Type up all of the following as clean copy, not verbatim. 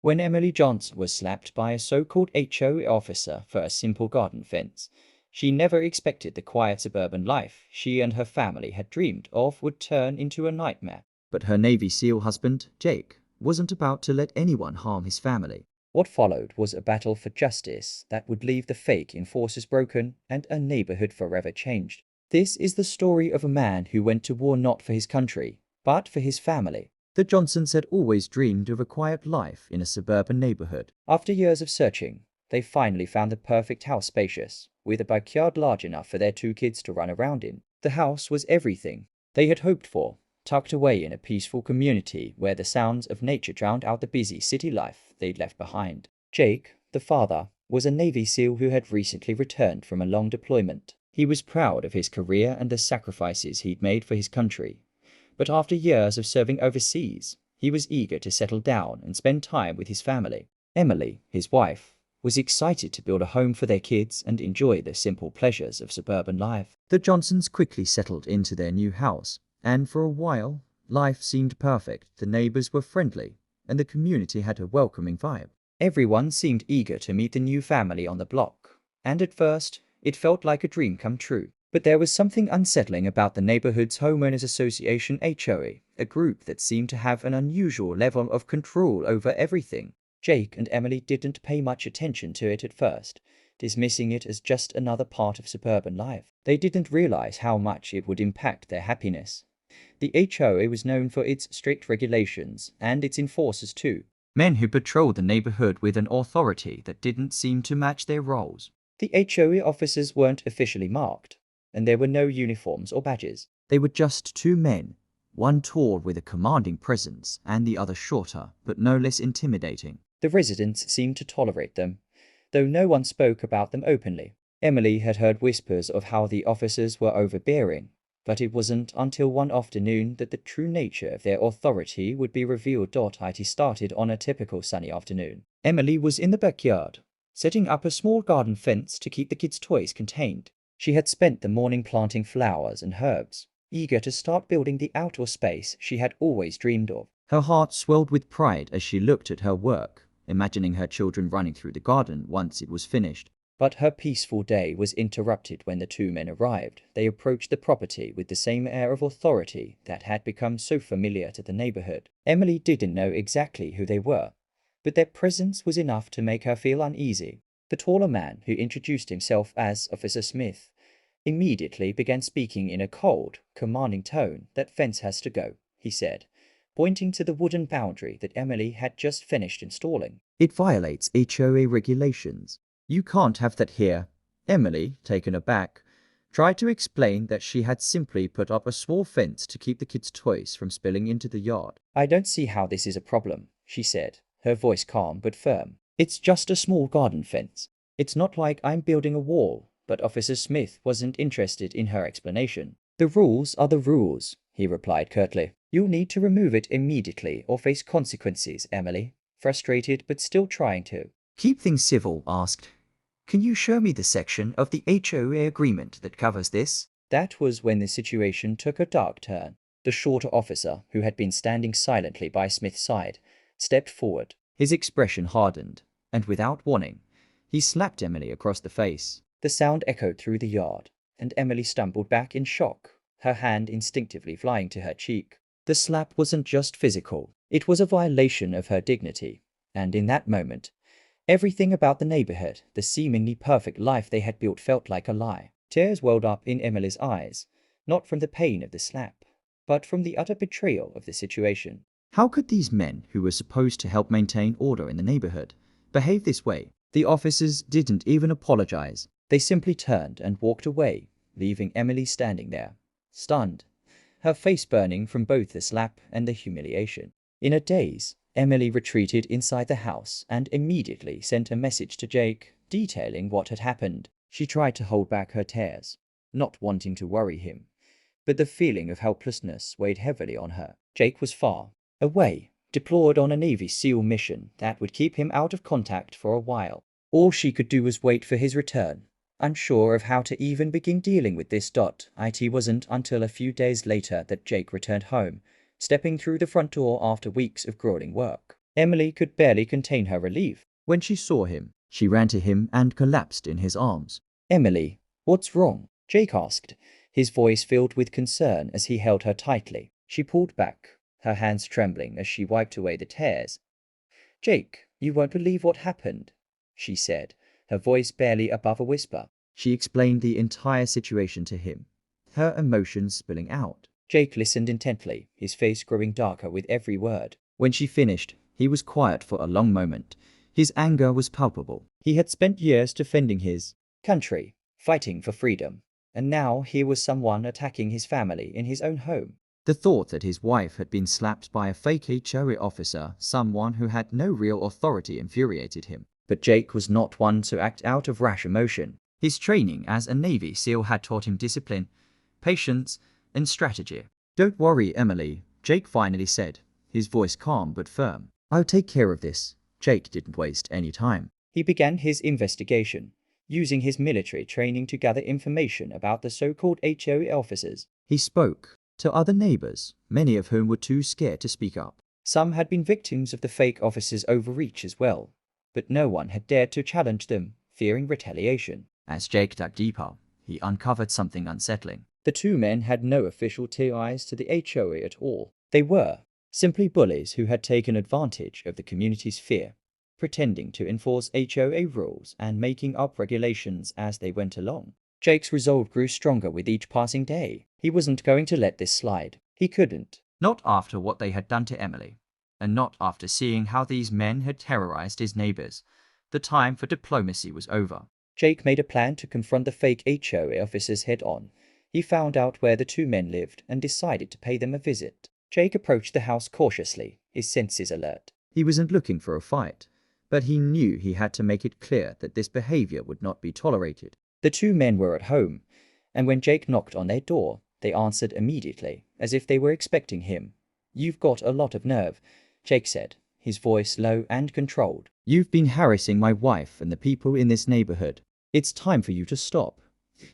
When Emily Johnson was slapped by a so-called HOA officer for a simple garden fence, she never expected the quiet suburban life she and her family had dreamed of would turn into a nightmare. But her Navy SEAL husband, Jake, wasn't about to let anyone harm his family. What followed was a battle for justice that would leave the fake enforcers broken and a neighborhood forever changed. This is the story of a man who went to war not for his country, but for his family. The Johnsons had always dreamed of a quiet life in a suburban neighborhood. After years of searching, they finally found the perfect house, spacious, with a backyard large enough for their 2 kids to run around in. The house was everything they had hoped for, tucked away in a peaceful community where the sounds of nature drowned out the busy city life they'd left behind. Jake, the father, was a Navy SEAL who had recently returned from a long deployment. He was proud of his career and the sacrifices he'd made for his country. But after years of serving overseas, he was eager to settle down and spend time with his family. Emily, his wife, was excited to build a home for their kids and enjoy the simple pleasures of suburban life. The Johnsons quickly settled into their new house, and for a while, life seemed perfect. The neighbors were friendly, and the community had a welcoming vibe. Everyone seemed eager to meet the new family on the block, and at first, it felt like a dream come true. But there was something unsettling about the neighborhood's Homeowners Association HOA, a group that seemed to have an unusual level of control over everything. Jake and Emily didn't pay much attention to it at first, dismissing it as just another part of suburban life. They didn't realize how much it would impact their happiness. The HOA was known for its strict regulations, and its enforcers too. Men who patrolled the neighborhood with an authority that didn't seem to match their roles. The HOA officers weren't officially marked, and there were no uniforms or badges. They were just 2 men, one tall with a commanding presence and the other shorter, but no less intimidating. The residents seemed to tolerate them, though no one spoke about them openly. Emily had heard whispers of how the officers were overbearing, but it wasn't until one afternoon that the true nature of their authority would be revealed. It started on a typical sunny afternoon. Emily was in the backyard, setting up a small garden fence to keep the kids' toys contained. She had spent the morning planting flowers and herbs, eager to start building the outdoor space she had always dreamed of. Her heart swelled with pride as she looked at her work, imagining her children running through the garden once it was finished. But her peaceful day was interrupted when the 2 men arrived. They approached the property with the same air of authority that had become so familiar to the neighborhood. Emily didn't know exactly who they were, but their presence was enough to make her feel uneasy. The taller man, who introduced himself as Officer Smith, immediately began speaking in a cold, commanding tone. "That fence has to go," he said, pointing to the wooden boundary that Emily had just finished installing. "It violates HOA regulations. You can't have that here." Emily, taken aback, tried to explain that she had simply put up a small fence to keep the kids' toys from spilling into the yard. "I don't see how this is a problem," she said, her voice calm but firm. "It's just a small garden fence. It's not like I'm building a wall." But Officer Smith wasn't interested in her explanation. "The rules are the rules," he replied curtly. "You'll need to remove it immediately or face consequences." Emily, frustrated but still trying to keep things civil, asked, "Can you show me the section of the HOA agreement that covers this?" That was when the situation took a dark turn. The shorter officer, who had been standing silently by Smith's side, stepped forward. His expression hardened, and without warning, he slapped Emily across the face. The sound echoed through the yard, and Emily stumbled back in shock, her hand instinctively flying to her cheek. The slap wasn't just physical, it was a violation of her dignity, and in that moment, everything about the neighborhood, the seemingly perfect life they had built, felt like a lie. Tears welled up in Emily's eyes, not from the pain of the slap, but from the utter betrayal of the situation. How could these men, who were supposed to help maintain order in the neighborhood, behave this way? The officers didn't even apologize. They simply turned and walked away, leaving Emily standing there, stunned, her face burning from both the slap and the humiliation. In a daze, Emily retreated inside the house and immediately sent a message to Jake, detailing what had happened. She tried to hold back her tears, not wanting to worry him, but the feeling of helplessness weighed heavily on her. Jake was far away, deployed on a Navy SEAL mission that would keep him out of contact for a while. All she could do was wait for his return, unsure of how to even begin dealing with this. It wasn't until a few days later that Jake returned home, stepping through the front door after weeks of grueling work. Emily could barely contain her relief. When she saw him, she ran to him and collapsed in his arms. "Emily, what's wrong?" Jake asked, his voice filled with concern as he held her tightly. She pulled back, her hands trembling as she wiped away the tears. "Jake, you won't believe what happened," she said, her voice barely above a whisper. She explained the entire situation to him, her emotions spilling out. Jake listened intently, his face growing darker with every word. When she finished, he was quiet for a long moment. His anger was palpable. He had spent years defending his country, fighting for freedom, and now here was someone attacking his family in his own home. The thought that his wife had been slapped by a fake HOA officer, someone who had no real authority, infuriated him. But Jake was not one to act out of rash emotion. His training as a Navy SEAL had taught him discipline, patience, and strategy. "Don't worry, Emily," Jake finally said, his voice calm but firm. "I'll take care of this." Jake didn't waste any time. He began his investigation, using his military training to gather information about the so-called HOA officers. He spoke to other neighbors, many of whom were too scared to speak up. Some had been victims of the fake officers' overreach as well, but no one had dared to challenge them, fearing retaliation. As Jake dug deeper, he uncovered something unsettling. The two men had no official ties to the HOA at all. They were simply bullies who had taken advantage of the community's fear, pretending to enforce HOA rules and making up regulations as they went along. Jake's resolve grew stronger with each passing day. He wasn't going to let this slide. He couldn't. Not after what they had done to Emily, and not after seeing how these men had terrorized his neighbors. The time for diplomacy was over. Jake made a plan to confront the fake HOA officers head-on. He found out where the two men lived and decided to pay them a visit. Jake approached the house cautiously, his senses alert. He wasn't looking for a fight, but he knew he had to make it clear that this behavior would not be tolerated. The two men were at home, and when Jake knocked on their door, they answered immediately, as if they were expecting him. "You've got a lot of nerve," Jake said, his voice low and controlled. "You've been harassing my wife and the people in this neighborhood. It's time for you to stop."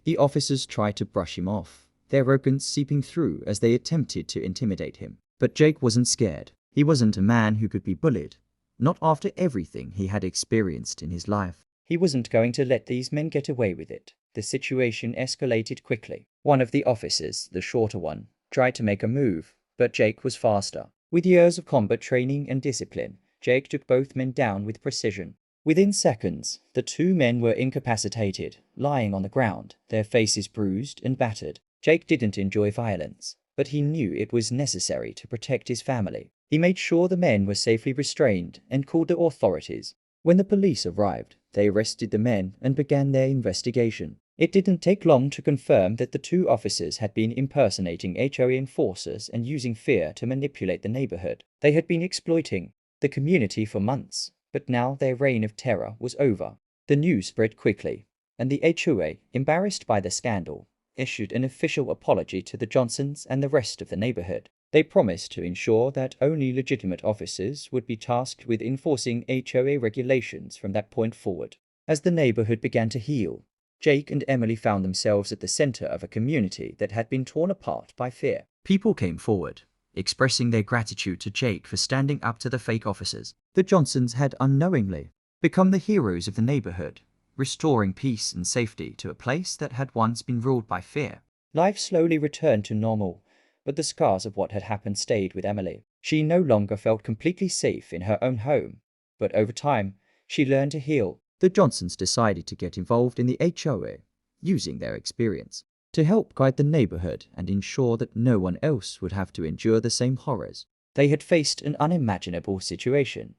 The officers tried to brush him off, their arrogance seeping through as they attempted to intimidate him. But Jake wasn't scared. He wasn't a man who could be bullied, not after everything he had experienced in his life. He wasn't going to let these men get away with it. The situation escalated quickly. One of the officers, the shorter one, tried to make a move, but Jake was faster. With years of combat training and discipline, Jake took both men down with precision. Within seconds, the two men were incapacitated, lying on the ground, their faces bruised and battered. Jake didn't enjoy violence, but he knew it was necessary to protect his family. He made sure the men were safely restrained and called the authorities. When the police arrived, they arrested the men and began their investigation. It didn't take long to confirm that the two officers had been impersonating HOA enforcers and using fear to manipulate the neighborhood. They had been exploiting the community for months, but now their reign of terror was over. The news spread quickly, and the HOA, embarrassed by the scandal, issued an official apology to the Johnsons and the rest of the neighborhood. They promised to ensure that only legitimate officers would be tasked with enforcing HOA regulations from that point forward. As the neighborhood began to heal, Jake and Emily found themselves at the center of a community that had been torn apart by fear. People came forward, expressing their gratitude to Jake for standing up to the fake officers. The Johnsons had unknowingly become the heroes of the neighborhood, restoring peace and safety to a place that had once been ruled by fear. Life slowly returned to normal, but the scars of what had happened stayed with Emily. She no longer felt completely safe in her own home, but over time, she learned to heal. The Johnsons decided to get involved in the HOA, using their experience to help guide the neighborhood and ensure that no one else would have to endure the same horrors. They had faced an unimaginable situation,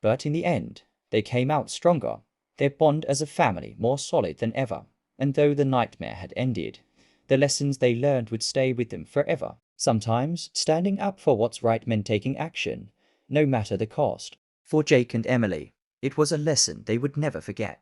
but in the end, they came out stronger, their bond as a family more solid than ever. And though the nightmare had ended, the lessons they learned would stay with them forever. Sometimes, standing up for what's right meant taking action, no matter the cost. For Jake and Emily, it was a lesson they would never forget.